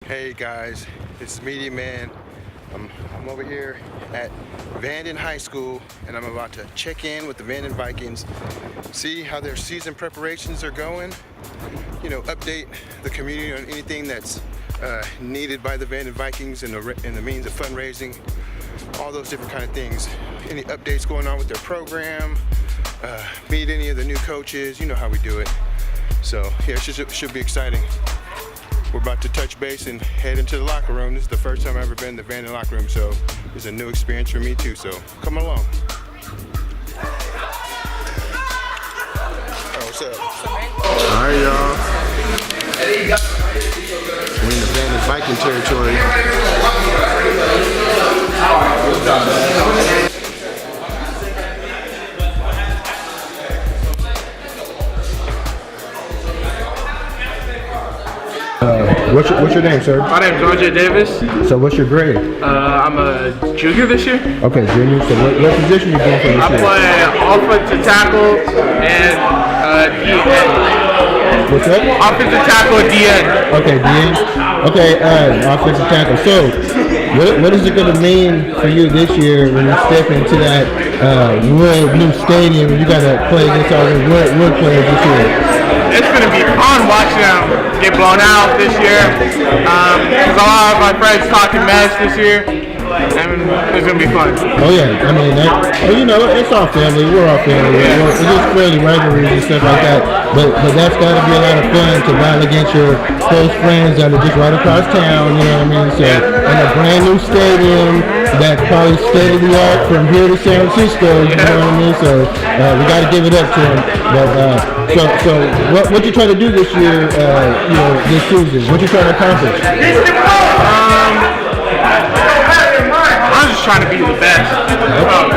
Hey guys, this is Media Man. I'm over here at Vanden High School and I'm about to check in with the Vanden Vikings, see how their season preparations are going, update the community on anything that's needed by the Vanden Vikings and the means of fundraising, all those different kind of things. Any updates going on with their program, meet any of the new coaches, you know how we do it. So yeah, it should be exciting. We're about to touch base and head into the locker room. This is the first time I've ever been in the Vanden locker room, so it's a new experience for me too, so come along. Oh, what's up? All right, y'all. We're in the Vanden Viking territory. What's your name, sir? My name's RJ Davis. So what's your grade? I'm a junior this year. Okay, junior. So what position you going for this year? I play offensive tackle and DN. What's that? Offensive tackle and DN. Okay, DN. Okay, offensive tackle. So what is it going to mean for you this year when you step into that new stadium and you got to play against all the wood players this year? It's going to be fun watching them get blown out this year. Because a lot of my friends talking mess this year. And it's going to be fun. Oh yeah, I mean, it's our family. We're our family. Yeah. It's just friendly rivalries and stuff like that. But that's got to be a lot of fun to battle against your close friends that are just right across town. You know what I mean? So in a brand new stadium that's probably state of the art from here to San Francisco. You know what I mean? So we got to give it up to them. But so what you trying to do this year? This season. What you trying to accomplish? I'm just trying to be the best.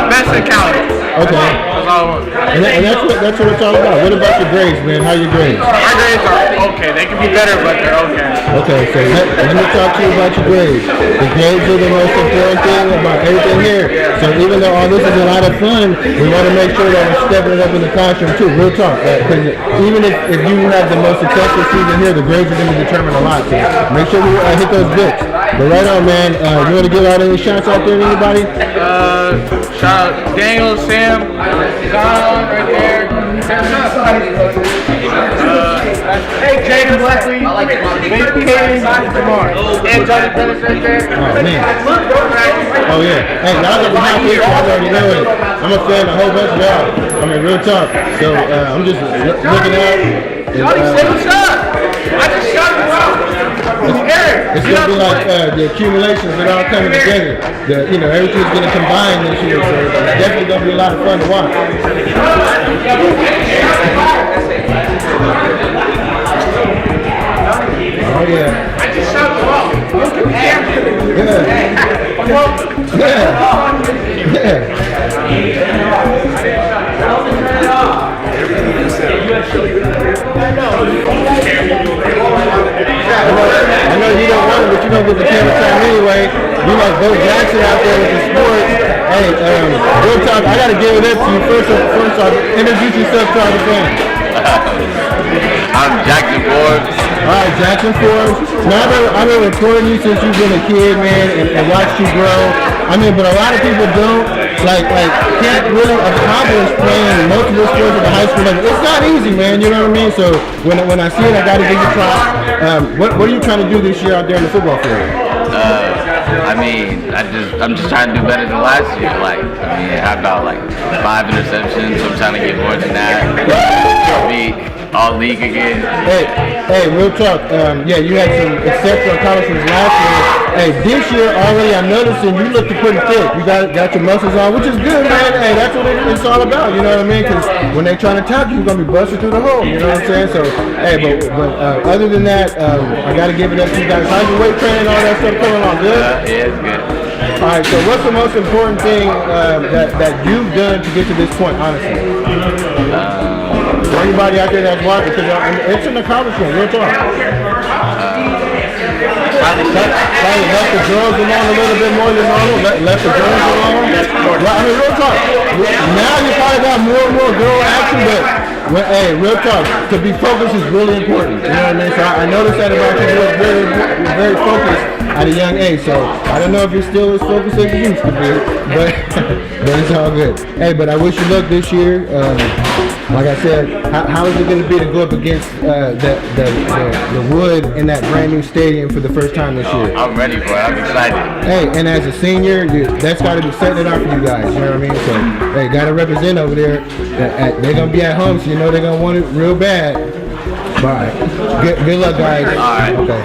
Best in Cali. Okay. That's all I want. And that's what it's all about. What about your grades, man? How are your grades? My grades are okay. They can be better, but they're okay. Okay, so let me talk to you about your grades. The grades are the most important thing about everything here. So even though all this is a lot of fun, we want to make sure that we're stepping it up in the classroom too. Real talk. Because even if you have the most successful season here, the grades are going to determine a lot. So make sure we hit those bits. But right on, man. You want to give out any shots out there to anybody? Shout out Daniel, Sam, John right there. Hey, Jaden Blackley, Baby Katie, Jamar, and Johnny Dennis right there. Oh, man. Oh, yeah. Hey, y'all got the hot picture. I already know it. I'm a fan of a whole bunch of y'all. I mean, real talk. So, I'm just looking out. Johnny, say what's up. I just shot him out. It's going to be like the accumulations that all coming together. Everything's going to combine this year, so it's definitely going to be a lot of fun to watch. Oh, yeah. I just shot him out. I know you don't want it, but you don't get the camera time anyway. You like Bo Jackson out there with the sports. Hey, real talk, I gotta give it up to you. First off, introduce yourself to our fans. I'm Jackson Forbes. Alright, Jackson Forbes. Now I've been recording you since you've been a kid, man, and watched you grow. I mean, but a lot of people don't can't really accomplish playing multiple sports at the high school level. It's not easy, man. You know what I mean? So when I see it, I gotta give you props. What are you trying to do this year out there in the football field? I'm just trying to do better than last year. I have about 5 interceptions. So I'm trying to get more than that. Be all league again. Hey, real talk. You had some exceptional accomplishments last year. Hey, this year already, I'm noticing you look pretty thick. You got your muscles on, which is good, man. Hey, that's what it's all about. You know what I mean? Because when they trying to tackle you, you're gonna be busted through the hole. You know what I'm saying? So, hey, but other than that, I gotta give it up to you guys. How's your weight training and all that stuff coming on? Good. Yeah, it's good. All right. So, what's the most important thing that you've done to get to this point, honestly? For anybody out there that's watching, because it's an accomplishment. Real talk. Probably left the drugs alone a little bit more than normal. Left the drugs alone. I mean, real talk. Now you probably got more and more girl action, but Well, hey, real talk. To be focused is really important. You know what I mean? So I noticed that about you. You're very focused at a young age. So I don't know if you're still as focused as you used to be, but it's all good. Hey, but I wish you luck this year. Like I said, how is it going to be to go up against the wood in that brand new stadium for the first time this year? I'm ready for it. I'm excited. Hey, and as a senior, that's got to be setting it up for you guys. You know what I mean? So, hey, got to represent over there. They're going to be at home, so you know they're going to want it real bad. All right. Good luck, guys. All right. Okay.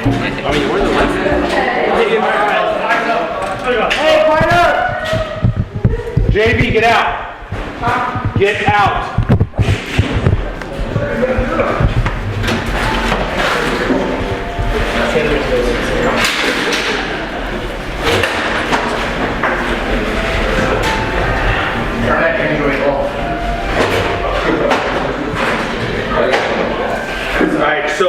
Hey, quiet up! JB, get out. Get out. Alright, so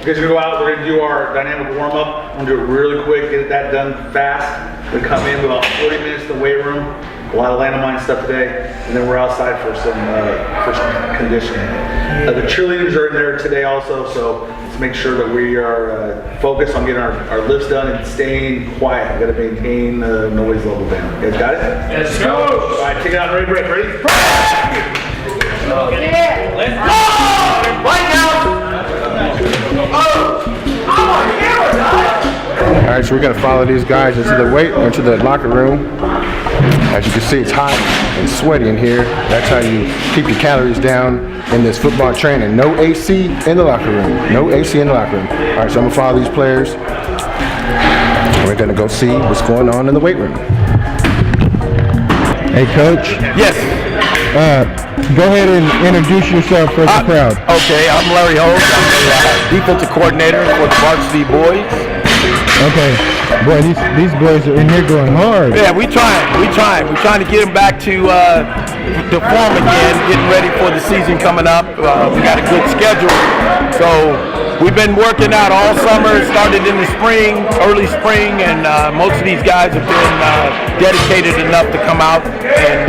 you guys are gonna go out, we're gonna do our dynamic warm-up. I'm gonna do it really quick, get that done fast. We come in about 40 minutes to the weight room, a lot of landmine stuff today, and then we're outside for some conditioning. The cheerleaders are in there today also, so let's make sure that we are focused on getting our lifts done and staying quiet. We gotta maintain the noise level down. You guys got it? Let's go. Alright, take it out, ready, break, ready? Let's go. Right now. All right, so we're gonna follow these guys into the locker room. As you can see, it's hot and sweaty in here. That's how you keep your calories down in this football training. No AC in the locker room. No AC in the locker room. All right, so I'm gonna follow these players. We're gonna go see what's going on in the weight room. Hey, Coach. Yes. Go ahead and introduce yourself for the crowd. Okay, I'm Larry Holt. I'm the defensive coordinator for the varsity boys. Okay. Boy, these boys are in here going hard. Yeah, we're trying to get them back to form again, getting ready for the season coming up. We got a good schedule. So we've been working out all summer, started in the spring, early spring, and most of these guys have been dedicated enough to come out and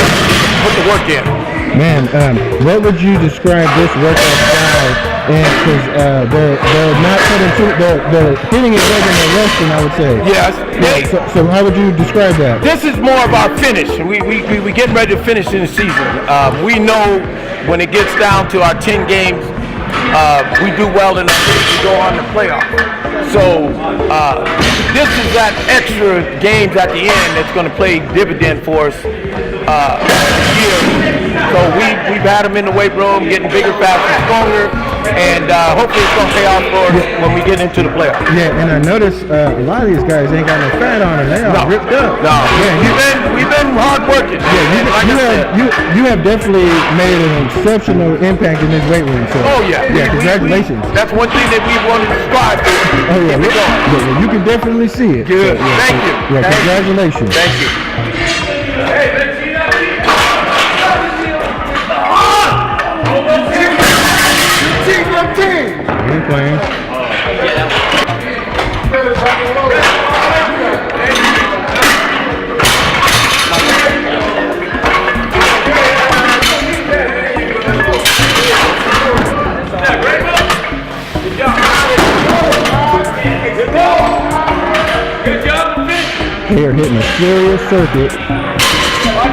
put the work in. Man, what would you describe this workout style? And because they're not putting they're hitting it better than they're resting, I would say. Yes. Yeah, so how would you describe that? This is more of our finish. We getting ready to finish in the season. We know when it gets down to our 10 games, we do well in the league, we go on to playoff. So this is that extra games at the end that's going to play dividend for us this year. So we've had them in the weight room, getting bigger, faster, stronger, and hopefully it's going to pay off for us when we get into the playoffs. Yeah, and I noticed a lot of these guys ain't got no fat on them. They all ripped up. No, Yeah, we've been hard working. you have definitely made an exceptional impact in this weight room. So, Oh yeah. Congratulations. That's one thing that we want to strive to. Oh yeah, you can definitely see it. Good. So, Thank you. Yeah, congratulations. Thank you. You ain't playing. They are hitting a serious circuit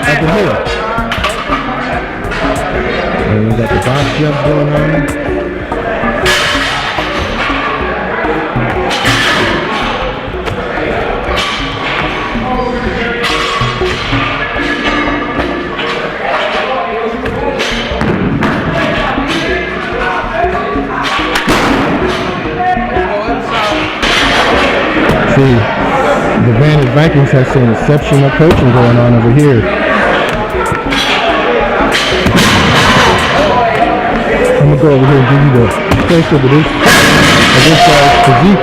at the hill. And we got the box jumps going on. See, the Vanden Vikings have some exceptional coaching going on over here. I'm gonna go over here and give you the taste of this guy's physique.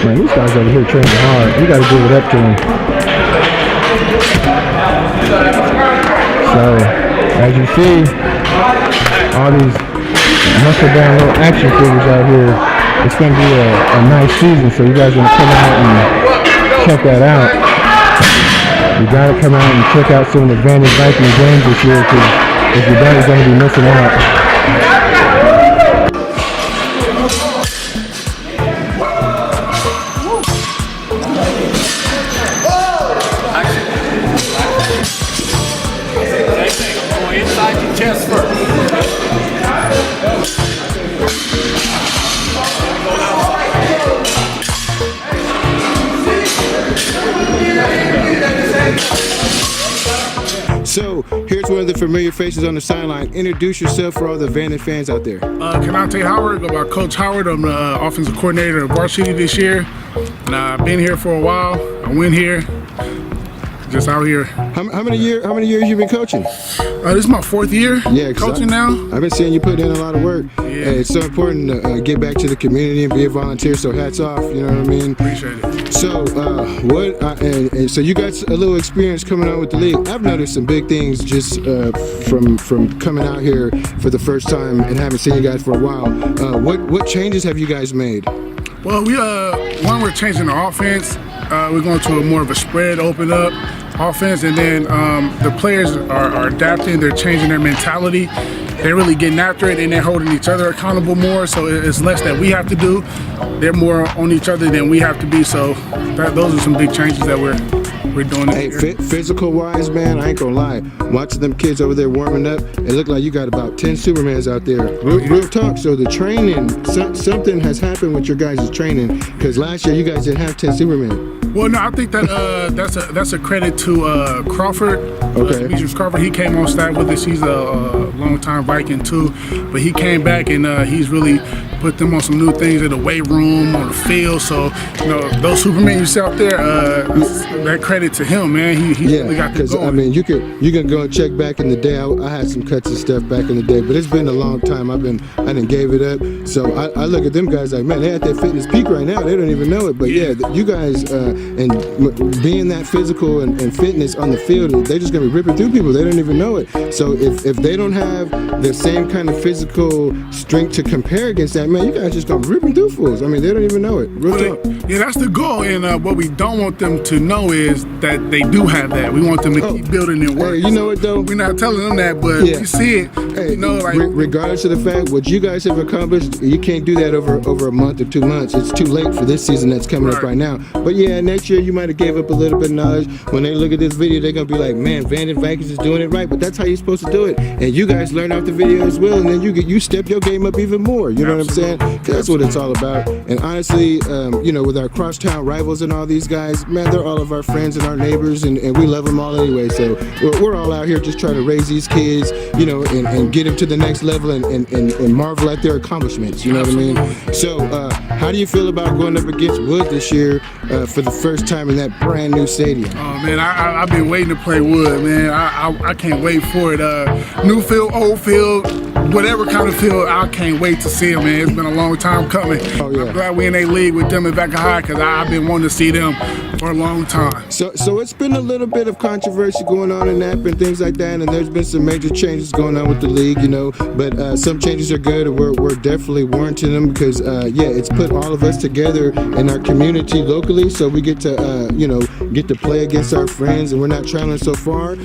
Man, these guys over here training hard. You gotta give it up to them. So, as you see, all these muscle-bound little action figures out here. It's going to be a nice season, so you guys are going to come out and check that out. You got to come out and check out some of the Vanden Viking games this year because If you don't, you're going to be missing out. Inside your chest first. So here's one of the familiar faces on the sideline. Introduce yourself for all the Vanden fans out there. Kanante Howard, go by Coach Howard. I'm the offensive coordinator of Varsity this year. And I've been here for a while. I went here, just out here. How many years you been coaching? This is my 4th year coaching now. I've been seeing you put in a lot of work. Yeah. Hey, it's so important to get back to the community and be a volunteer. So hats off. You know what I mean? Appreciate it. So and so you got a little experience coming on with the league. I've noticed some big things just from coming out here for the first time and haven't seen you guys for a while. What changes have you guys made? Well, we're changing the offense. We're going to more of a spread, open up offense, and then the players are adapting. They're changing their mentality. They're really getting after it, and they're holding each other accountable more. So it's less that we have to do. They're more on each other than we have to be. So those are some big changes that we're doing. Hey, physical wise, man, I ain't gonna lie. Watching them kids over there warming up, it looked like you got about 10 Supermans out there. Real talk. So the training, something has happened with your guys' training, because last year you guys didn't have 10 Supermen. Well, no, I think that that's a credit to Crawford. Okay. Demetrius Crawford, he came on staff with us. He's a longtime Viking too, but he came back and he's really put them on some new things in the weight room, on the field. So, you know, those Supermen you see out there, that credit to him, man. He really got them going. I mean, you can go and check back in the day. I had some cuts and stuff back in the day, but it's been a long time. I didn't gave it up. So I look at them guys like, man, they're at their fitness peak right now. They don't even know it. But yeah, you guys and being that physical and fitness on the field, they're just gonna be ripping through people. They don't even know it. So if they don't have the same kind of physical strength to compare against that, man, you guys just gonna ripping through fools. I mean, they don't even know it. Real talk. Yeah, that's the goal. And what we don't want them to know is that they do have that. We want them to keep building their work. Hey, you know what though? We're not telling them that, but we see it. Hey, you know, like regardless of the fact what you guys have accomplished, you can't do that over a month or 2 months. It's too late for this season that's coming up right now. But yeah, next year you might have gave up a little bit of knowledge. When they look at this video, they're gonna be like, man, Vanden Vikings is doing it right. But that's how you're supposed to do it. And you guys learn off the video as well, and then you step your game up even more. You know what I'm saying? 'Cause that's what it's all about. And honestly, you know, with our crosstown rivals and all these guys, man, they're all of our friends and our neighbors, and we love them all anyway. So we're all out here just trying to raise these kids, you know, and get them to the next level and marvel at their accomplishments. You know what I mean? So how do you feel about going up against Wood this year for the first time in that brand new stadium? Oh man, I've been waiting to play Wood, man. I can't wait for it. New field, old field, whatever kind of field, I can't wait to see them, man. It's been a long time coming. Oh, yeah. I'm glad we in a league with them at Vacca High, because I've been wanting to see them for a long time. So it's been a little bit of controversy going on in that and things like that, and there's been some major changes going on with the league, you know, but some changes are good, and we're definitely warranting them, because yeah, it's put all of us together in our community locally, so we get to you know, get to play against our friends, and we're not traveling so far,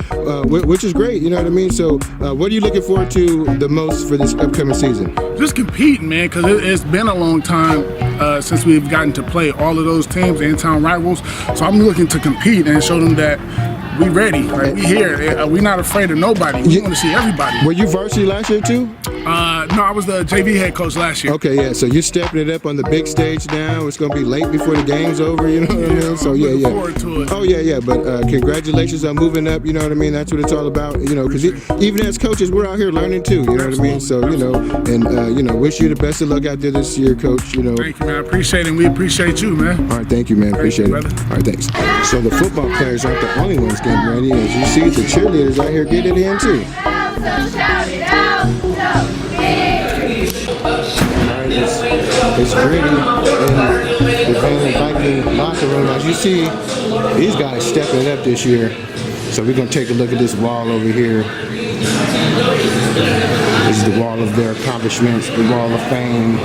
which is great, you know what I mean? So what are you looking forward to the most for this upcoming season? Just competing, man, because it's been a long time since we've gotten to play all of those teams, in-town rivals. So I'm looking to compete and show them that we ready. Like, we here. We're not afraid of nobody. We want to see everybody. Were you varsity last year too? No, I was the JV head coach last year. Okay, yeah. So you're stepping it up on the big stage now. It's gonna be late before the game's over. You know what I mean? So I'm yeah. Forward to it. Oh yeah. But congratulations on moving up. You know what I mean? That's what it's all about. You know, because even as coaches, we're out here learning too. You know what I mean? So you know, and you know, wish you the best of luck out there this year, Coach. You know. Thank you, man. I appreciate it. And we appreciate you, man. All right, thank you, man. Appreciate it. Brother. All right, thanks. So the football players aren't the only ones getting ready. As you see, the cheerleaders out here getting it in too. It's gritty in the Vanden Viking locker room. As you see, these guys stepping it up this year. So we're going to take a look at this wall over here. This is the wall of their accomplishments, the wall of fame.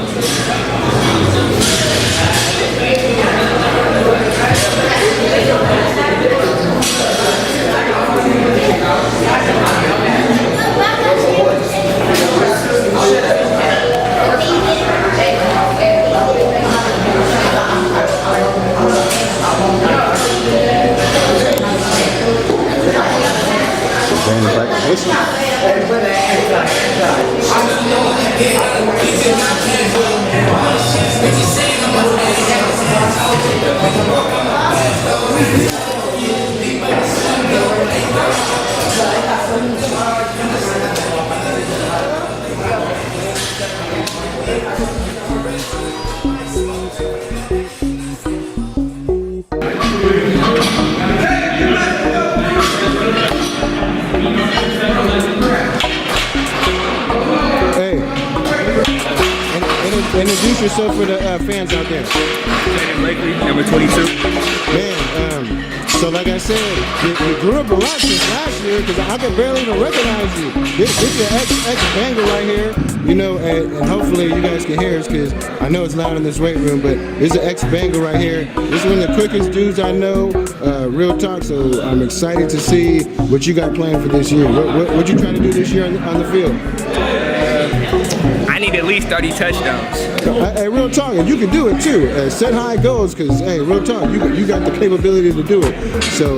introduce yourself for the fans out there. Blakely, number 22. Man, so like I said, you grew up a lot since last year because I could barely even recognize you. This is your ex-banger right here, you know, and hopefully you guys can hear us because I know it's loud in this weight room, but this is an ex-banger right here. This is one of the quickest dudes I know, real talk, so I'm excited to see what you got planned for this year. What you trying to do this year on the field? I need at least 30 touchdowns. Hey, real talk, and you can do it too. Set high goals, because hey, real talk, you got the capability to do it. So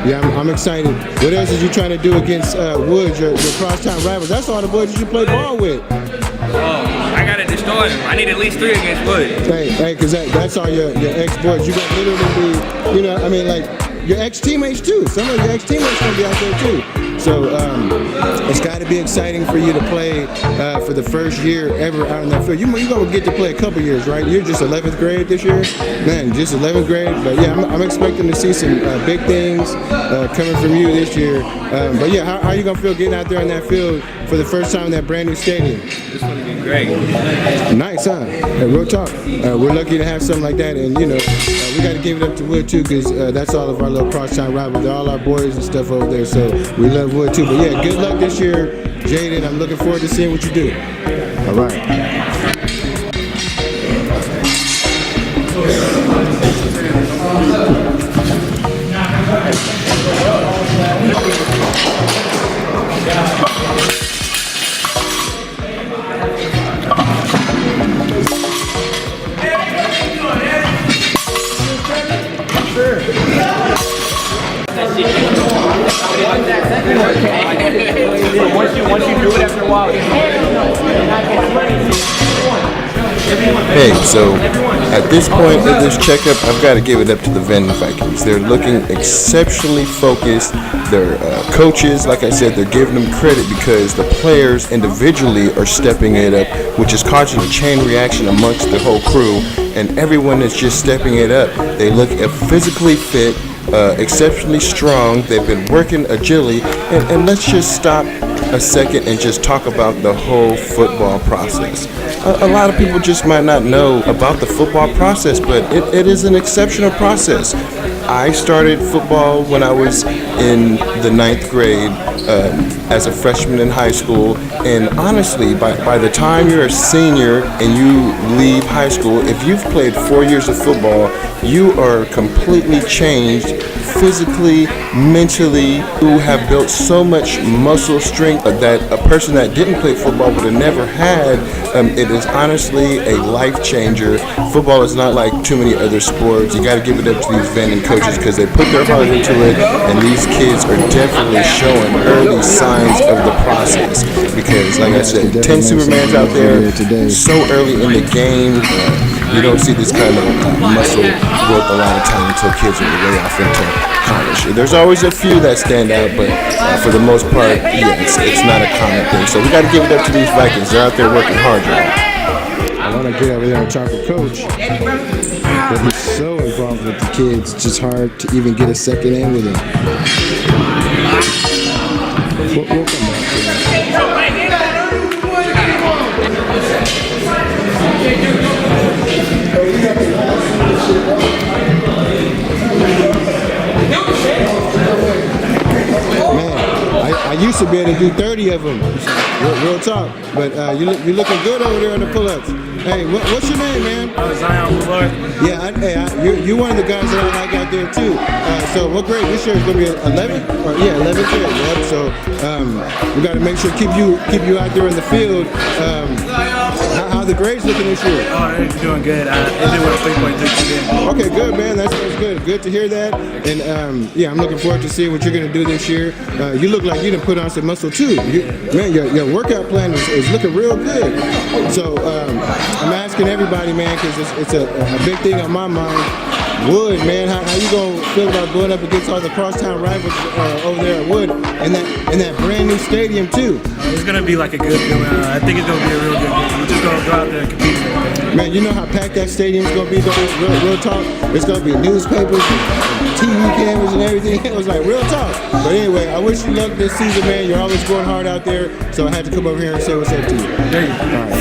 yeah, I'm excited. What else is you trying to do against Woods, your crosstown rivals? That's all the boys that you play ball with. I gotta destroy them. I need at least 3 against Woods. Hey, because that's all your ex-boys. You got literally be, you know, I mean, like your ex-teammates too. Some of your ex-teammates gonna be out there too. So it's got to be exciting for you to play for the first year ever out in that field. You're going to get to play a couple years, right? You're just 11th grade this year? Man, just 11th grade. But yeah, I'm expecting to see some big things coming from you this year. But yeah, how are you going to feel getting out there in that field for the first time in that brand new stadium? It's going to be great. Nice, huh? Hey, real talk. We're lucky to have something like that. And, you know, we got to give it up to Wood, too, because that's all of our little crosstown rivals. They're all our boys and stuff over there. So we love Wood, too. But yeah, good luck this year, Jaden. I'm looking forward to seeing what you do. All right. Once you do it after a while, Hey, so at this point of this checkup, I've got to give it up to the Vanden Vikings. They're looking exceptionally focused. Their coaches, like I said, they're giving them credit because the players individually are stepping it up, which is causing a chain reaction amongst the whole crew. And everyone is just stepping it up. They look physically fit, exceptionally strong. They've been working agility. And let's just stop a second and just talk about the whole football process. A lot of people just might not know about the football process, but it is an exceptional process. I started football when I was in the 9th grade as a freshman in high school, and honestly, by the time you're a senior and you leave high school, if you've played 4 years of football, you are completely changed physically, mentally. You have built so much muscle strength that a person that didn't play football would have never had. It is honestly a life changer. Football is not like too many other sports. You got to give it up to these Vanden coaches because they put their heart into it, and these kids are definitely showing early signs of the process. Because, like I said, 10 Supermans out there so early in the game. You don't see this kind of muscle growth a lot of time until kids are way off into college. There's always a few that stand out, but for the most part, yeah, it's not a common thing. So we got to give it up to these Vikings. They're out there working hard, y'all. I want to get over there and talk to Coach, but he's so involved with the kids, it's just hard to even get a second in with him. We'll come back to that. I used to be able to do 30 of them, real talk, but you're looking good over there on the pull-ups. Hey, what's your name, man? Zion Floyd. Yeah, you're one of the guys that I like out there too. So what grade? This year is going to be 11? Yeah, 11th grade. Yep. So we got to make sure keep you out there in the field. How the grades looking this year? Oh, they're doing good. They did with a 3.32 Okay, good, man. That's good. Good to hear that. And yeah, I'm looking forward to seeing what you're going to do this year. You look like you done put on some muscle too. Man, your workout plan is looking real good. So I'm asking everybody, man, because it's a big thing on my mind. Wood, man, how you gonna feel about going up against all the crosstown rivals over there at Wood in that brand new stadium too? It's gonna be like a good feeling. I think it's gonna be a real good game. We're just gonna go out there and compete. Man, you know how packed that stadium's gonna be. Real talk. It's gonna be newspapers, TV cameras, and everything. It was like real talk. But anyway, I wish you luck this season, man. You're always going hard out there, so I had to come over here and say what's up to you. Thank you. All right.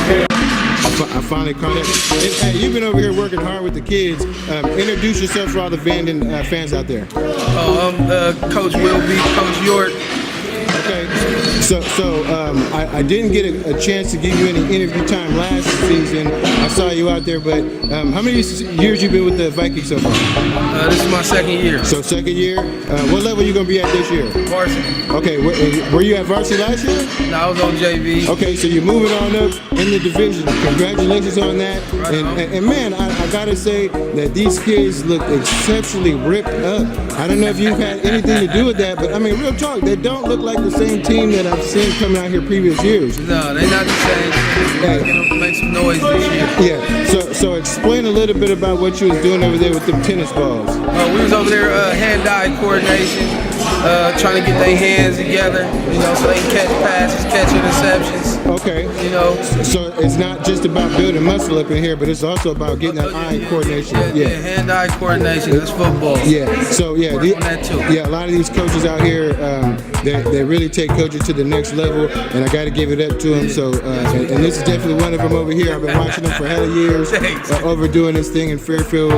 Thank you. I finally caught it. And, hey, you've been over here working hard with the kids. Introduce yourself for all the Vanden fans out there. I'm Coach Wilby, Coach York. Okay. So I didn't get a chance to give you any interview time last season. I saw you out there, but how many years you been with the Vikings so far? This is my second year. So second year. What level are you going to be at this year? Varsity. Okay. Were you at varsity last year? No, I was on JV. Okay, so you're moving on up in the division. Congratulations on that. And man, I gotta say that these kids look exceptionally ripped up. I don't know if you've had anything to do with that, but I mean, real talk, they don't look like the same team that I've seen coming out here previous years. No, they're not the same. We're gonna make some noise this year. Yeah. So explain a little bit about what you was doing over there with them tennis balls. We was over there hand-eye coordination, trying to get their hands together, so they can catch passes, catch interceptions. Okay. So it's not just about building muscle up in here, but it's also about getting that eye coordination. Yeah, hand-eye coordination. That's football. Yeah. So yeah, that too. Yeah. A lot of these coaches out here, they really take coaching to the next level, and I got to give it up to them. So and this is definitely one of them over here. I've been watching him for hella years, overdoing this thing in Fairfield.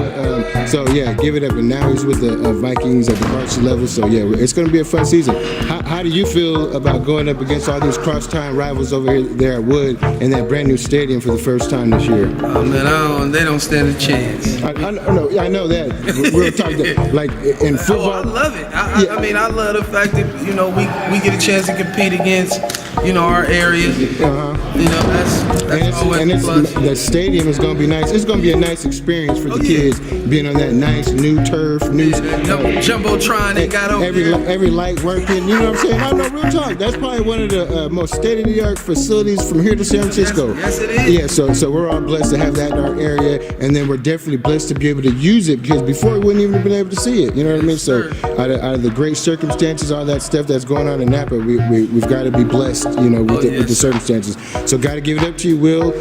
So yeah, give it up. And now he's with the Vikings at the varsity level. So yeah, it's going to be a fun season. How do you feel about going up against all these cross-town rivals over here there at Wood in that brand new stadium for the first time this year? Oh man, they don't stand a chance. I know that. We'll talk that. Like in football. I love it. I mean, I love the fact that we get a chance to compete against our area. That's always a plus. The stadium is going to be nice. It's going to be a nice experience for the kids being on that nice new turf, new jumbotron they got over every light working. You know what I'm saying? I know, real talk. That's probably one of the most state-of-the-art facilities from here to San Francisco. Yes, it is. Yeah, so we're all blessed to have that in our area, and then we're definitely blessed to be able to use it because before we wouldn't even have been able to see it. You know what I mean? So out of the great circumstances, all that stuff that's going on in Napa, we've got to be blessed, with the circumstances. So got to give it up to you, Will.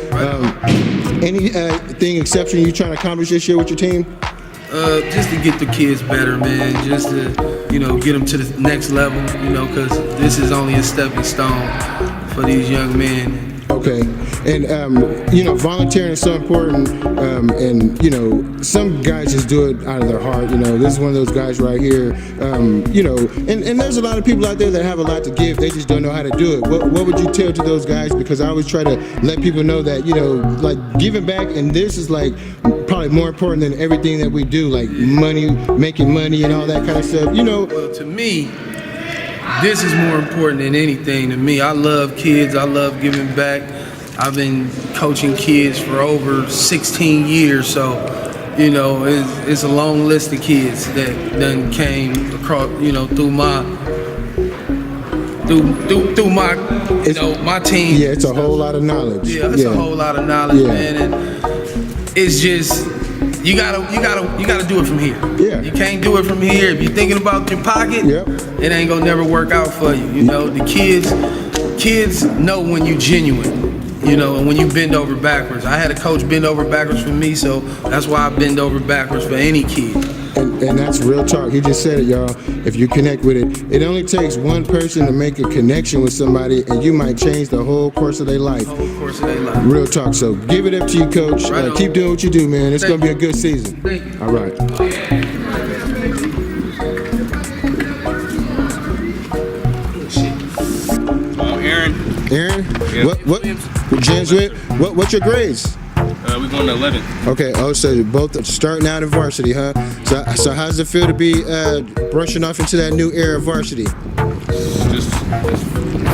Anything exceptional you trying to accomplish this year with your team? Just to get the kids better, man. Just to, get them to the next level, because this is only a stepping stone for these young men. Okay, and volunteering is so important, and some guys just do it out of their heart. This is one of those guys right here. And there's a lot of people out there that have a lot to give. They just don't know how to do it. What would you tell to those guys? Because I always try to let people know that like giving back, and this is like probably more important than everything that we do, like money, making money, and all that kind of stuff. Well, to me, this is more important than anything to me. I love kids. I love giving back. I've been coaching kids for over 16 years, so it's a long list of kids that done came across, through my my team. Yeah, it's a whole lot of knowledge. Yeah, it's a whole lot of knowledge, man. And it's just you gotta do it from here. Yeah. You can't do it from here. If you're thinking about your pocket, it ain't gonna never work out for you. The kids know when you genuine. And when you bend over backwards. I had a coach bend over backwards for me, so that's why I bend over backwards for any kid. And that's real talk. He just said it, y'all. If you connect with it, it only takes one person to make a connection with somebody, and you might change the whole course of their life. Real talk. So give it up to you, Coach. Keep doing what you do, man. It's going to be a good season. All right. Aaron? Yeah. What? James Witt? What's your grades? We're going to 11th. Okay. Oh, so you're both starting out in varsity, huh? So how does it feel to be brushing off into that new era of varsity? Just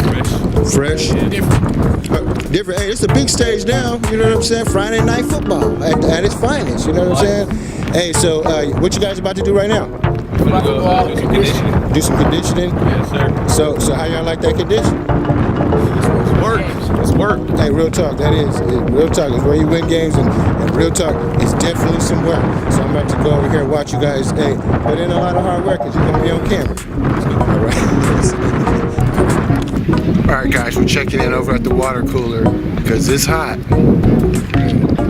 fresh. Fresh? Yeah. Different. Hey, it's a big stage now. You know what I'm saying? Friday night football at its finest. You know what I'm saying? Hey, so what you guys about to do right now? We're going to go do some conditioning. Do some conditioning? Yes, sir. So how y'all like that condition? It's work. Hey, real talk, that is. Real talk is where you win games, and real talk is definitely some work. So I'm about to go over here and watch you guys, hey, put in a lot of hard work because you're going to be on camera. All right, guys, we're checking in over at the water cooler because it's hot.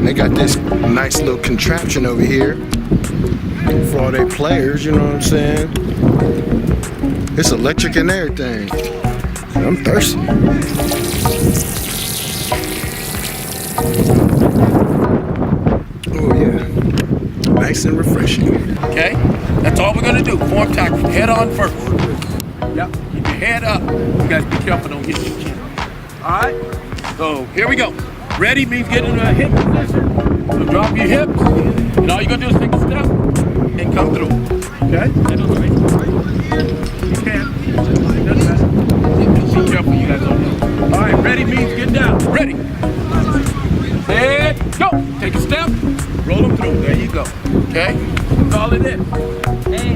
They got this nice little contraption over here for all their players, you know what I'm saying? It's electric and everything. I'm thirsty. Oh yeah. Nice and refreshing. Okay? That's all we're gonna do. Form tackle. Head on first. Yep. Keep your head up. You guys be careful, don't get your chin. Alright? So here we go. Ready means get in a hip position. So drop your hips. And all you're gonna do is take a step and come through. Okay? You can. Doesn't matter. Be careful, you guys don't know. Alright, ready means get down. Ready. And go. Take a step. Roll them through. There you go. Okay? That's all it is.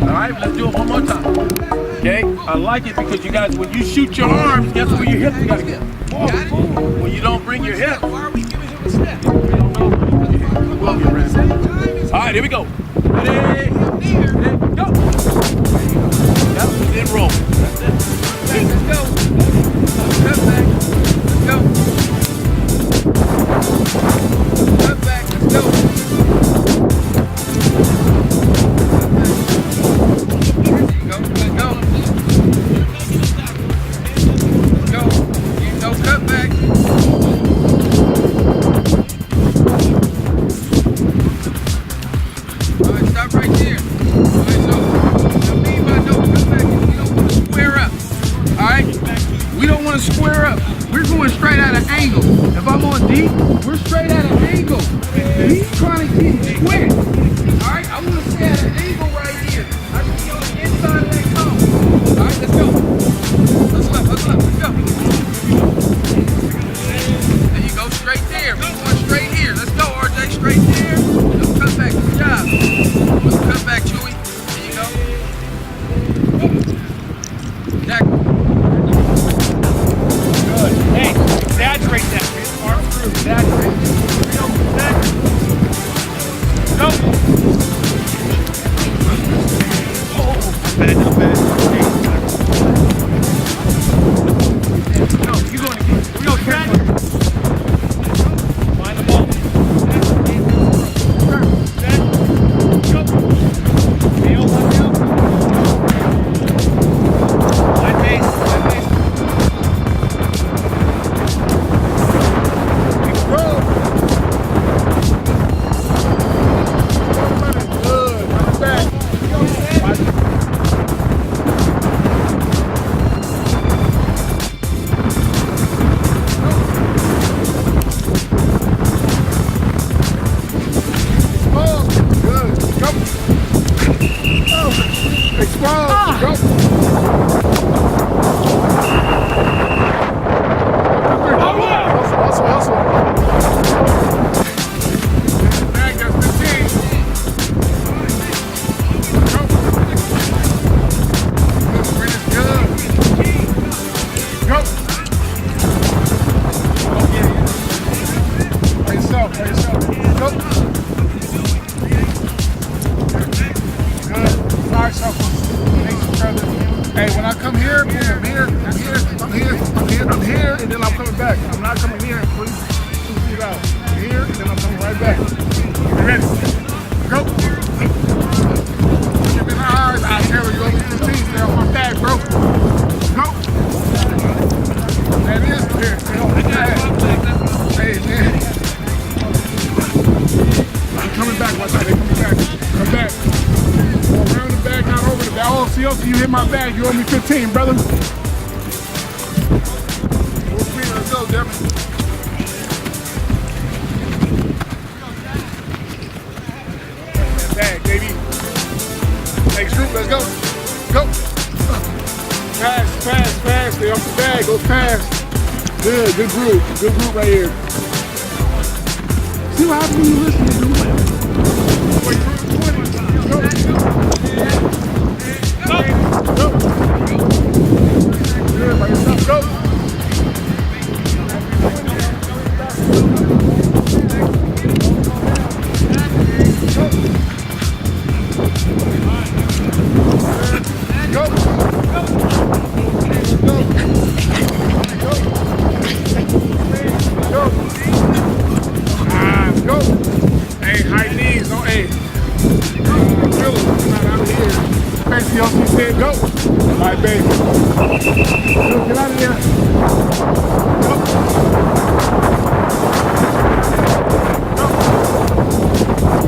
Alright, let's do it one more time. Okay? I like it because you guys, when you shoot your arms, guess where your hips gotta get? When you don't bring your hips, why are we giving him a step? Alright, here we go. Ready? And go. Yep, then roll. That's it. Let's go. Step back. Let's go. Step back. Let's go. Square up. We're going straight at an angle. If I'm on deep, we're straight at an angle. He's trying to get square. Alright, I want to stay at an angle right here. I should be on the inside of that cone. Alright, let's go. Let's go. There you go, straight there. We're going straight here. Let's go, RJ, straight there. Let's cut back. Good job. Let's cut back, Chewy. There you go. Jack. Hey, exaggerate that. Arm through, exaggerate. Go. Oh, bad, not bad. No, you going to get. We go, Trent. Find the ball. Set. Go. Nail, one nail. Line base, line base. Hey, when I come here, I'm here, and then I'm coming back. I'm not coming here, please. 2 feet out. I'm here, and then I'm coming right back. You ready? Go. Give me my eyes. I tell you, over 15. Stay on my back, bro. Go. That is here. Stay on my back. Hey, man. I'm coming back. Watch out. They coming back. Come back. Go around the back, not over the back. Oh, see, you hit my bag. You owe me 15, brother. Full speed. Let's go, Devin. Bag, baby. Next group, let's go. Go. Fast, fast, fast. Stay off the bag. Go fast. Good group. Good group right here. See what happens when you listen to do it. Wait, 20. Go. Go. Good, by yourself. Go. He said go. All right, baby. Go, get out of there. Go. Go.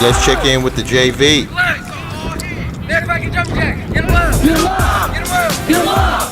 Let's check in with the JV. Everybody can jump jack. Get him up. Get him up. Get him up. Get him up.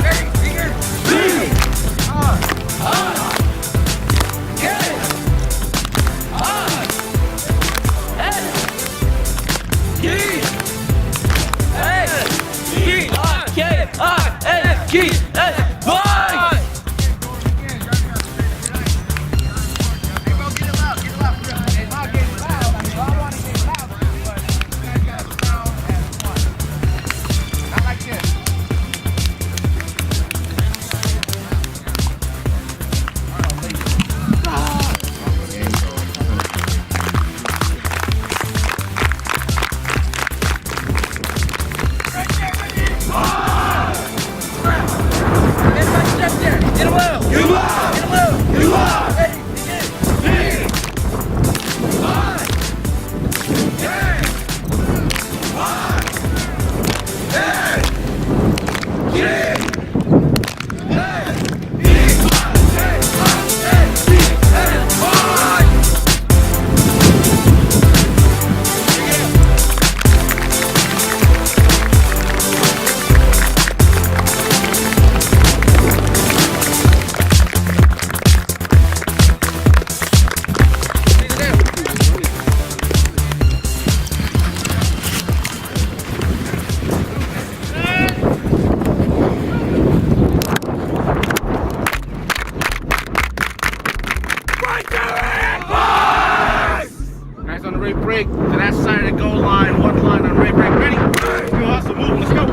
Guys on the right break to that side of the goal line, one line on right break. Ready? You hustle, move, let's go.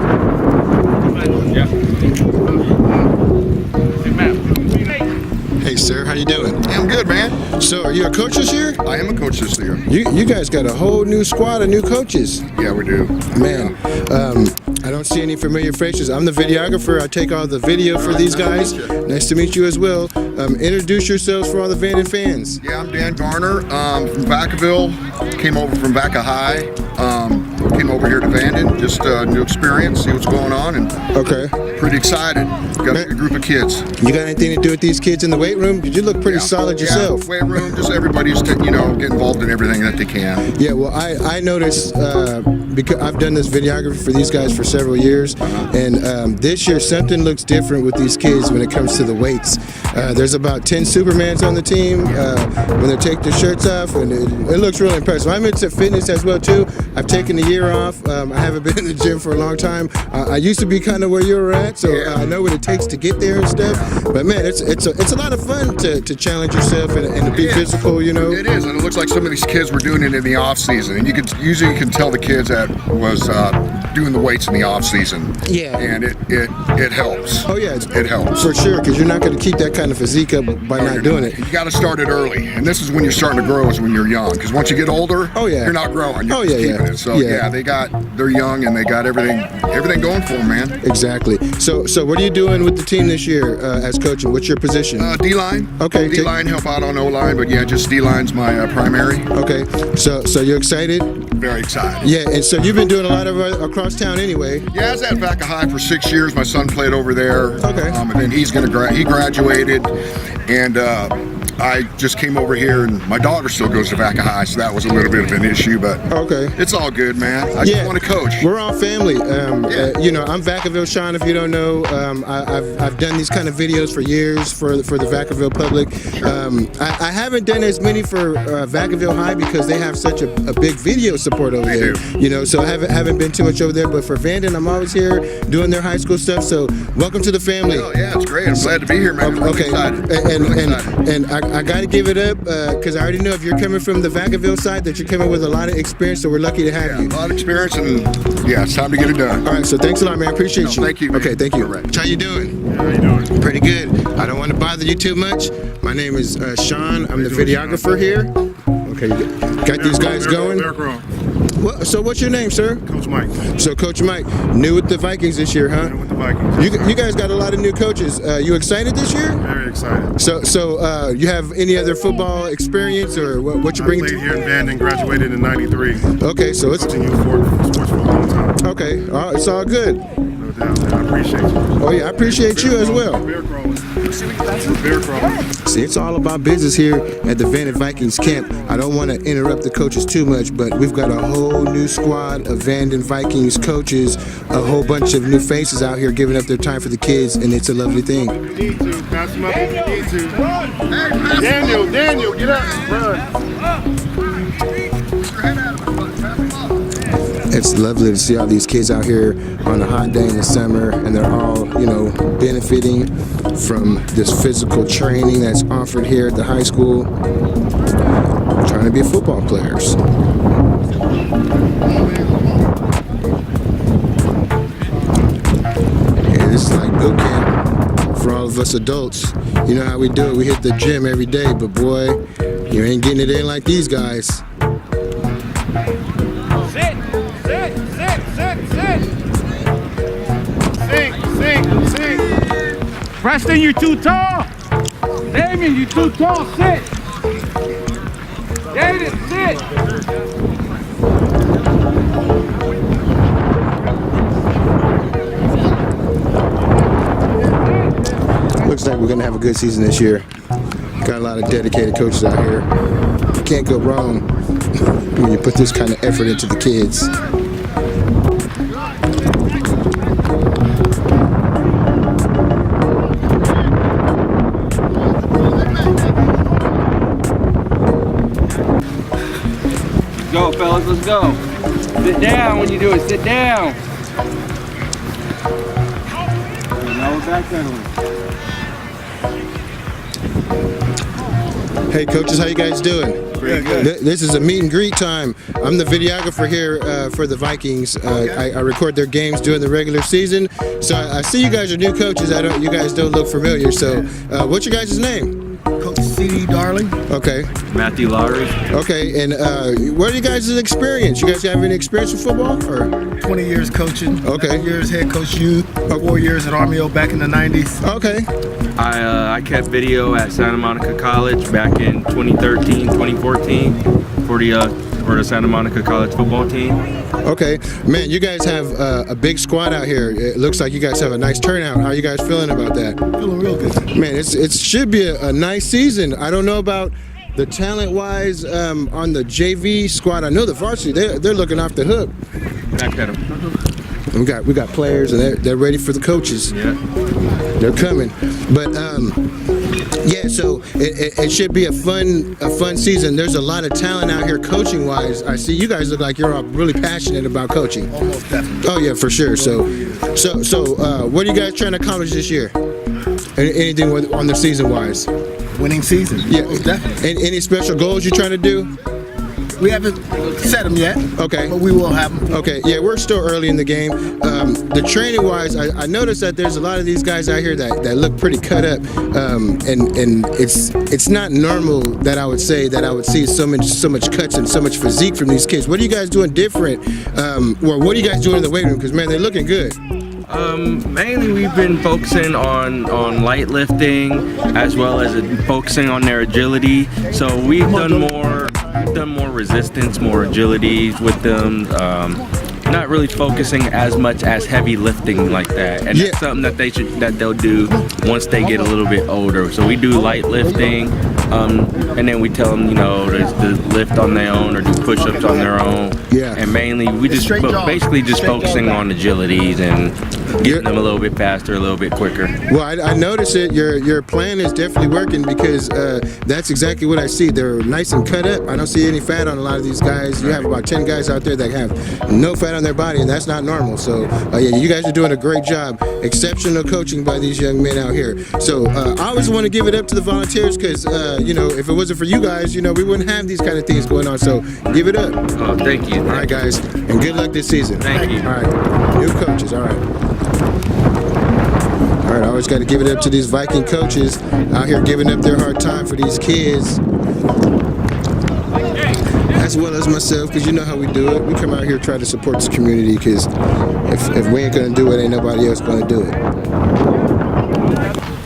Yeah. Hey, sir, how you doing? I'm good, man. So, are you a coach this year? I am a coach this year. You guys got a whole new squad of new coaches. Yeah, we do. Man, I don't see any familiar faces. I'm the videographer. I take all the video for these guys. Nice to meet you as well. Introduce yourselves for all the Vanden fans. Yeah, I'm Dan Garner from Vacaville. Came over from Vaca High. Came over here to Vanden. Just a new experience, see what's going on, and pretty excited. Got a group of kids. You got anything to do with these kids in the weight room? You look pretty solid yourself. Yeah, weight room, just everybody's get involved in everything that they can. Yeah, well, I noticed because I've done this videography for these guys for several years, and this year something looks different with these kids when it comes to the weights. There's about 10 Supermans on the team when they take their shirts off, and it looks really impressive. I'm into fitness as well too. I've taken a year off. I haven't been in the gym for a long time. I used to be kind of where you were at, so I know what it takes to get there and stuff. But man, it's a lot of fun to challenge yourself and to be physical, you know. It is, and it looks like some of these kids were doing it in the off season, and you can tell the kids that was doing the weights in the off season. Yeah, and it helps. Oh yeah, it helps for sure, because you're not going to keep that kind of physique up by not doing it. You got to start it early, and this is when you're starting to grow, is when you're young. Because once you get older, you're not growing. You're just keeping it. So they're young and they got everything going for them, man. Exactly. So what are you doing with the team this year as coaching? What's your position? D-line. Okay. D-line, help out on O-line, but yeah, just D-line's my primary. Okay. So you're excited? Very excited. Yeah, and so you've been doing a lot of across town anyway. Yeah, I was at Vaca High for 6 years. My son played over there. Okay. And then he graduated, and I just came over here, and my daughter still goes to Vaca High, so that was a little bit of an issue, but it's all good, man. I just want to coach. We're all family. You know, I'm Vacaville Sean, if you don't know. I've done these kind of videos for years for the Vacaville public. I haven't done as many for Vacaville High because they have such a big video support over there. You know, so I haven't been too much over there, but for Vanden, I'm always here doing their high school stuff, so welcome to the family. Oh, yeah, it's great. I'm glad to be here, man. I'm really excited. And I got to give it up because I already know if you're coming from the Vacaville side that you're coming with a lot of experience, so we're lucky to have you. A lot of experience, and it's time to get it done. All right, so thanks a lot, man. Appreciate you. Thank you, man. Okay, thank you. Right. How you doing? How you doing? Pretty good. I don't want to bother you too much. My name is Sean. I'm the videographer here. Okay, got these guys going. So what's your name, sir? Coach Mike. So Coach Mike, new with the Vikings this year, huh? New with the Vikings. You guys got a lot of new coaches. You excited this year? Very excited. So you have any other football experience or what you bring? I played here in Vanden, graduated in '93. Okay, so it's coaching youth sports for a long time. Okay, it's all good. doubt, man. I appreciate you. Oh yeah, I appreciate you as well. Bear crawling. Bear crawling. See, it's all about business here at the Vanden Vikings camp. I don't want to interrupt the coaches too much, but we've got a whole new squad of Vanden Vikings coaches, a whole bunch of new faces out here giving up their time for the kids, and it's a lovely thing. You need to. Pass him up if you need to. Daniel, get up. Run. It's lovely to see all these kids out here on a hot day in the summer, and they're all, you know, benefiting from this physical training that's offered here at the high school, trying to be football players. Yeah, this is like boot camp for all of us adults. You know how we do it. We hit the gym every day, but boy, you ain't getting it in like these guys. Sink. Preston, you're too tall. Damien, you're too tall. Sit. David, sit. Looks like we're gonna have a good season this year. Got a lot of dedicated coaches out here. Can't go wrong when you put this kind of effort into the kids. Go, fellas, let's go. Sit down when you do it. Sit down. No backpedaling. Hey coaches, how you guys doing? Pretty good. This is a meet and greet time. I'm the videographer here for the Vikings. I record their games during the regular season. So I see you guys are new coaches. You guys don't look familiar. So what's your guys' name? Coach C.D. Darling. Okay. Matthew Lowry. Okay, and what are you guys' experience? You guys have any experience with football? Or 20 years coaching. Okay. 9 years head coach youth. 4 years at Army O back in the 90s. Okay. I kept video at Santa Monica College back in 2013, 2014 for the Santa Monica College football team. Okay, man, you guys have a big squad out here. It looks like you guys have a nice turnout. How are you guys feeling about that? Feeling real good. Man, it should be a nice season. I don't know about the talent-wise on the JV squad. I know the varsity, they're looking off the hook. Backpedal. We got players, and they're ready for the coaches. Yeah. They're coming. But yeah, so it should be a fun season. There's a lot of talent out here coaching wise. I see you guys look like you're all really passionate about coaching. Almost definitely. Oh yeah, for sure. So what are you guys trying to accomplish this year? Anything on the season wise? Winning season. Yeah, Most definitely. Any special goals you're trying to do? We haven't set them yet. Okay. But we will have them. Okay, yeah, we're still early in the game. The training wise, I noticed that there's a lot of these guys out here that look pretty cut up, and it's not normal that I would see so much cuts and so much physique from these kids. What are you guys doing different? Or what are you guys doing in the weight room? Because man, they're looking good. Mainly we've been focusing on light lifting as well as focusing on their agility. So we've done more resistance, more agility with them. Not really focusing as much as heavy lifting like that, and that's something that they'll do once they get a little bit older. So we do light lifting, and then we tell them, to lift on their own or do push-ups on their own. Yeah. And mainly we basically focusing on agilities and getting them a little bit faster, a little bit quicker. Well, I notice it. Your plan is definitely working because that's exactly what I see. They're nice and cut up. I don't see any fat on a lot of these guys. You have about 10 guys out there that have no fat on their body, and that's not normal. So yeah, you guys are doing a great job. Exceptional coaching by these young men out here. So I always want to give it up to the volunteers because if it wasn't for you guys, we wouldn't have these kind of things going on. So give it up. Oh, thank you. All right, guys, and good luck this season. Thank you. All right, new coaches. All right. All right, I always got to give it up to these Viking coaches out here giving up their hard time for these kids, as well as myself, because you know how we do it. We come out here try to support this community because if we ain't going to do it, ain't nobody else going to do it.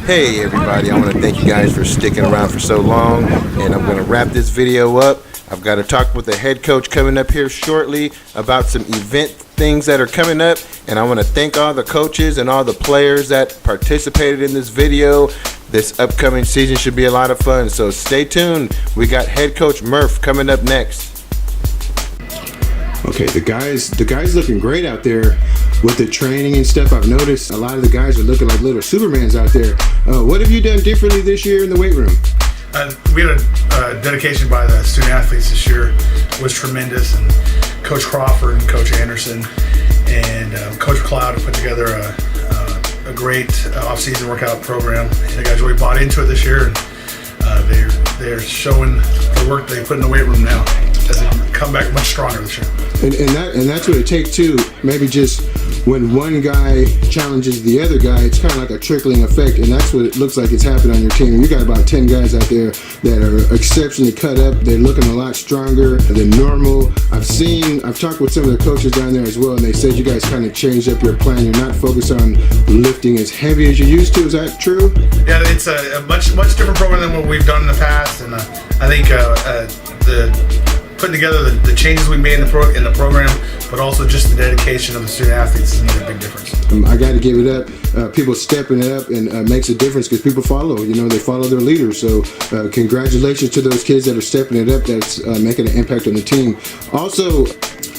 Hey everybody, I want to thank you guys for sticking around for so long, and I'm going to wrap this video up. I've got to talk with the head coach coming up here shortly about some event things that are coming up, and I want to thank all the coaches and all the players that participated in this video. This upcoming season should be a lot of fun, so stay tuned. We got head coach Murph coming up next. Okay, the guys looking great out there with the training and stuff. I've noticed a lot of the guys are looking like little Supermans out there. What have you done differently this year in the weight room? We had a dedication by the student athletes this year. It was tremendous, and Coach Crawford and Coach Anderson and Coach McLeod have put together a great off-season workout program. And the guys really bought into it this year, and they're showing the work they put in the weight room now as they come back much stronger this year. And that's what it takes too. Maybe just when one guy challenges the other guy, it's kind of like a trickling effect, and that's what it looks like it's happening on your team. You got about 10 guys out there that are exceptionally cut up. They're looking a lot stronger than normal. I've talked with some of the coaches down there as well, and they said you guys kind of changed up your plan. You're not focused on lifting as heavy as you used to. Is that true? Yeah, it's a much different program than what we've done in the past, and I think putting together the changes we made in the program, but also just the dedication of the student athletes has made a big difference. I got to give it up. People stepping it up and makes a difference because people follow. They follow their leaders. So congratulations to those kids that are stepping it up. That's making an impact on the team. Also,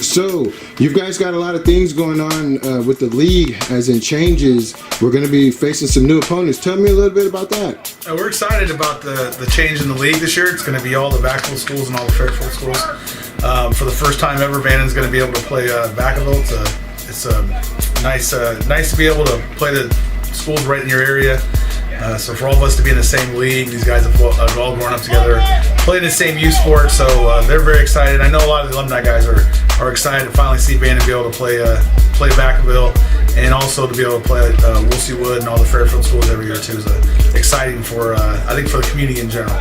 so you guys got a lot of things going on with the league, as in changes. We're going to be facing some new opponents. Tell me a little bit about that. We're excited about the change in the league this year. It's going to be all the Vacaville schools and all the Fairfield schools. For the first time ever, Vanden's going to be able to play Vacaville. It's nice to be able to play the schools right in your area. So for all of us to be in the same league, these guys have all grown up together, playing the same youth sport, so they're very excited. I know a lot of the alumni guys are excited to finally see Vanden be able to play Vacaville, and also to be able to play Woolsey Wood and all the Fairfield schools every year too. Is exciting for I think for the community in general.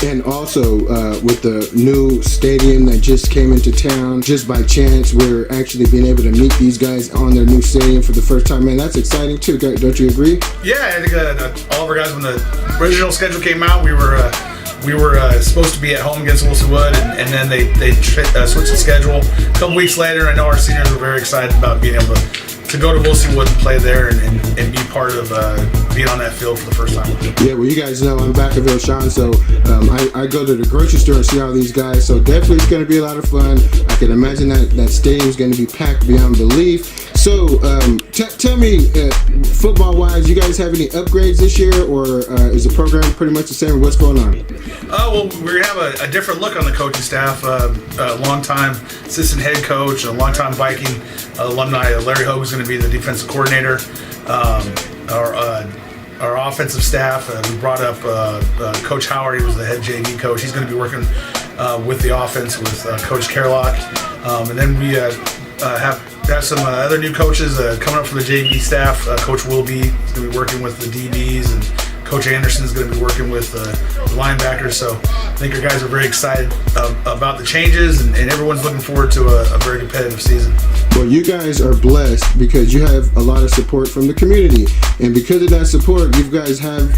And also with the new stadium that just came into town, just by chance, we're actually being able to meet these guys on their new stadium for the first time. Man, that's exciting too. Don't you agree? Yeah, I think all of our guys, when the original schedule came out, we were supposed to be at home against Woolsey Wood, and then they switched the schedule. A couple weeks later, I know our seniors were very excited about being able to go to Woolsey Wood and play there and be part of being on that field for the first time. Yeah, well, you guys know I'm Vacaville Sean, so I go to the grocery store and see all these guys, so definitely it's going to be a lot of fun. I can imagine that stadium is going to be packed beyond belief. So tell me, football-wise, you guys have any upgrades this year, or is the program pretty much the same? What's going on? Well, we're going to have a different look on the coaching staff. A longtime assistant head coach, a longtime Viking alumni, Larry Hogue, is going to be the defensive coordinator. Our offensive staff, we brought up Coach Howard. He was the head JV coach. He's going to be working with the offense with Coach Kerlock. And then we have some other new coaches coming up from the JV staff. Coach Wilby is going to be working with the DBs, and Coach Anderson is going to be working with the linebackers. So I think our guys are very excited about the changes, and everyone's looking forward to a very competitive season. Well, you guys are blessed because you have a lot of support from the community, and because of that support, you guys have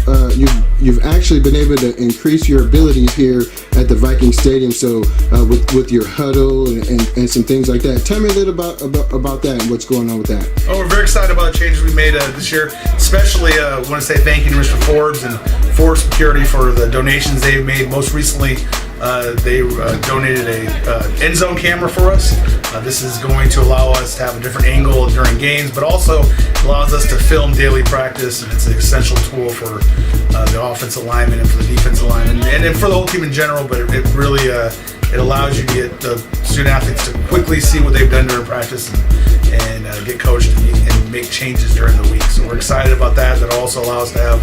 you've actually been able to increase your abilities here at the Viking Stadium. So with your huddle and some things like that, tell me a little about that and what's going on with that. Oh, we're very excited about the changes we made this year. Especially, I want to say thank you to Mr. Forbes and Forbes Security for the donations they've made. Most recently, they donated a end zone camera for us. This is going to allow us to have a different angle during games, but also allows us to film daily practice, and it's an essential tool for the offensive lineman and for the defensive lineman, and for the whole team in general. But it really it allows you to get the student athletes to quickly see what they've done during practice and get coached and make changes during the week. So we're excited about that. That also allows us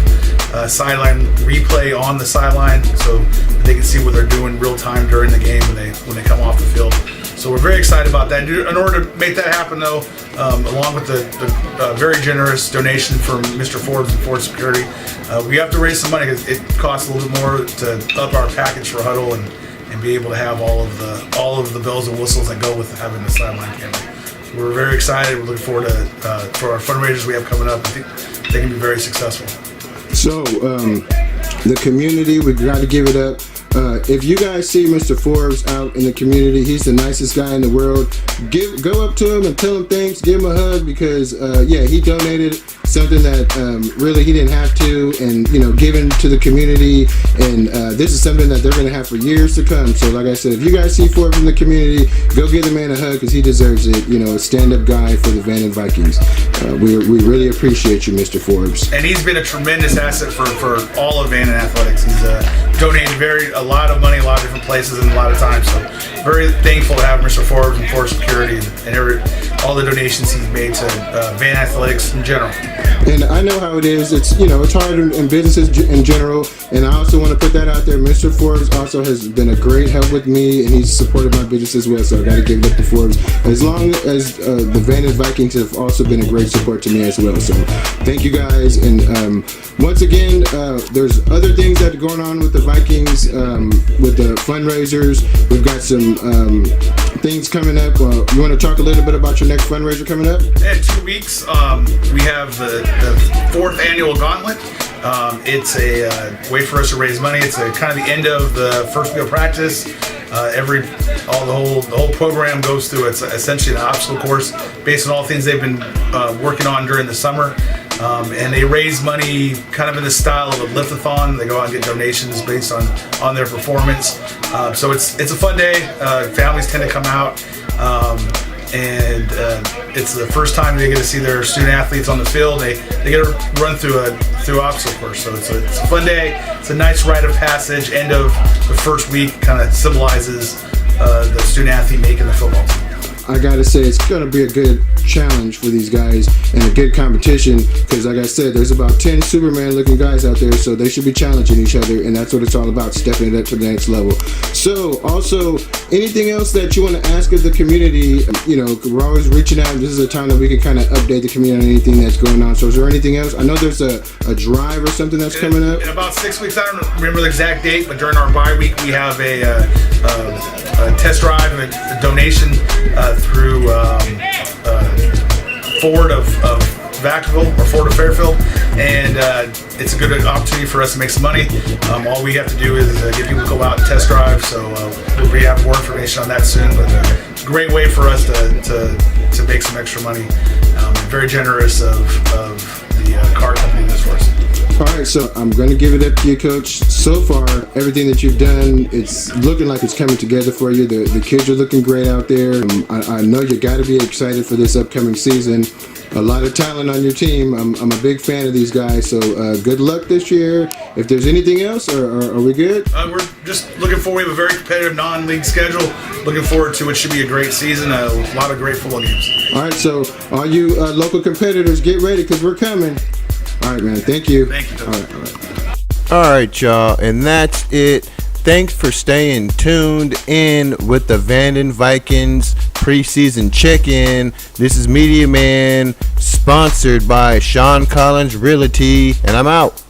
to have sideline replay on the sideline, so they can see what they're doing real time during the game when they come off the field. So we're very excited about that. In order to make that happen, though, along with the very generous donation from Mr. Forbes and Forbes Security, we have to raise some money because it costs a little bit more to up our package for huddle and be able to have all of the bells and whistles that go with having the sideline camera. So we're very excited. We're looking forward to for our fundraisers we have coming up. I think they can be very successful. So the community, we've got to give it up. if you guys see Mr. Forbes out in the community, he's the nicest guy in the world. Go up to him and tell him thanks. Give him a hug because he donated something that really he didn't have to, and given to the community. And this is something that they're going to have for years to come. So like I said, if you guys see Forbes in the community, go give the man a hug because he deserves it. A stand-up guy for the Vanden Vikings. We really appreciate you, Mr. Forbes. And he's been a tremendous asset for all of Vanden Athletics. He's donated a lot of money, a lot of different places, and a lot of times. So very thankful to have Mr. Forbes and Forbes Security and all the donations he's made to Vanden Athletics in general. And I know how it is. It's it's hard in businesses in general. And I also want to put that out there. Mr. Forbes also has been a great help with me, and he's supported my business as well. So I got to give it up to Forbes. As long as the Vanden Vikings have also been a great support to me as well. So thank you guys. And once again, there's other things that are going on with the Vikings with the fundraisers. We've got some things coming up. You want to talk a little bit about your next fundraiser coming up? In 2 weeks, we have the 4th annual gauntlet. It's a way for us to raise money. It's kind of the end of the first week of practice. The whole program goes through. It's essentially an obstacle course based on all things they've been working on during the summer. And they raise money kind of in the style of a lift-a-thon. They go out and get donations based on their performance. So it's a fun day. Families tend to come out. And it's the first time they get to see their student athletes on the field. They get to run through obstacle course. So it's a fun day. It's a nice rite of passage. End of the first week kind of symbolizes the student athlete making the football team. I gotta say, it's gonna be a good challenge for these guys and a good competition because, like I said, there's about 10 Superman looking guys out there, so they should be challenging each other, and that's what it's all about, stepping it up to the next level. So also, anything else that you want to ask of the community? We're always reaching out. This is a time that we can kind of update the community on anything that's going on. So is there anything else? I know there's a drive or something that's coming up. In about 6 weeks, I don't remember the exact date, but during our bye week, we have a test drive and a donation through Ford of Vacaville or Ford of Fairfield, and it's a good opportunity for us to make some money. All we have to do is get people to go out and test drive, so we'll have more information on that soon, but it's a great way for us to make some extra money. Very generous of the car company in this for us. All right, so I'm going to give it up to you, Coach. So far, everything that you've done, it's looking like it's coming together for you. The kids are looking great out there. I know you got to be excited for this upcoming season. A lot of talent on your team. I'm a big fan of these guys, so good luck this year. If there's anything else, or are we good? We're just looking forward. We have a very competitive non-league schedule. Looking forward to what should be a great season. A lot of great football games. All right, so all you local competitors, get ready because we're coming. All right, man. Thank you. Thank you. All right. All right, y'all, and that's it. Thanks for staying tuned in with the Vanden Vikings preseason check-in. This is Media Man, sponsored by Sean Collins Realty, and I'm out.